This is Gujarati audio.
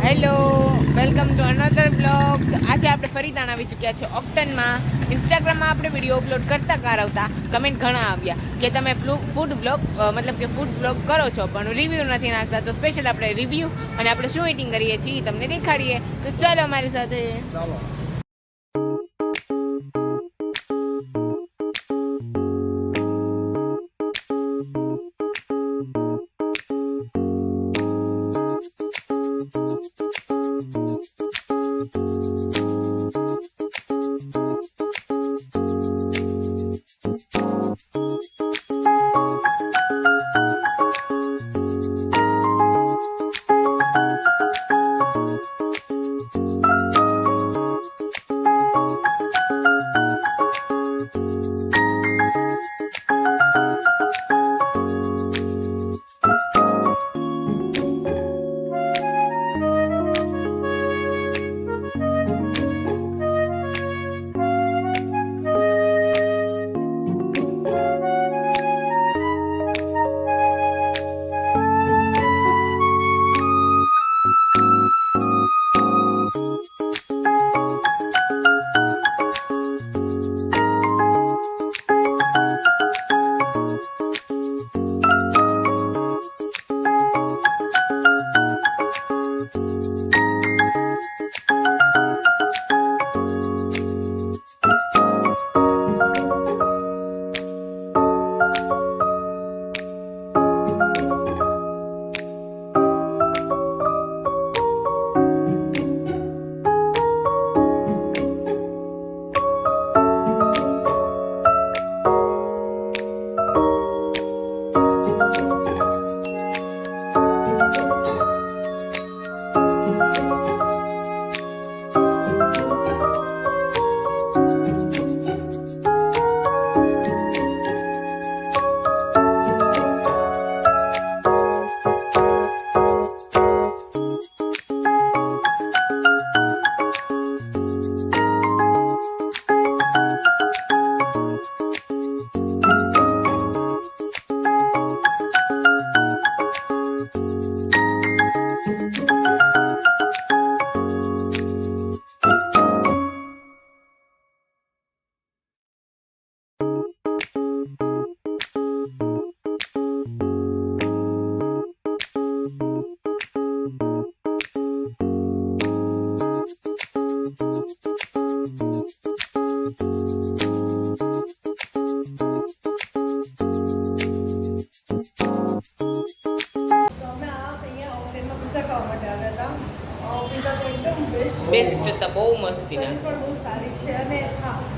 Hello, welcome to another blog. આજે આપણે ફરીદાણ આવી ચૂક્યા છે ઓક્ટનમાં. ઇન્સ્ટાગ્રામમાં આપણે વિડીયો અપલોડ કરતા કારવતા કમેન્ટ ઘણા આવ્યા કે તમે ફૂડ બ્લોગ મતલબ કે ફૂડ બ્લોગ કરો છો પણ રિવ્યૂ નથી નાખતા. તો સ્પેશિયલ આપણે રિવ્યૂ અને આપણે શું ઇટિંગ કરીએ છીએ તમને દેખાડીએ. તો ચાલો અમારી સાથે. ચાલો. બેસ્ટ હતા, બહુ મસ્તી પણ બહુ સારી છે અને હા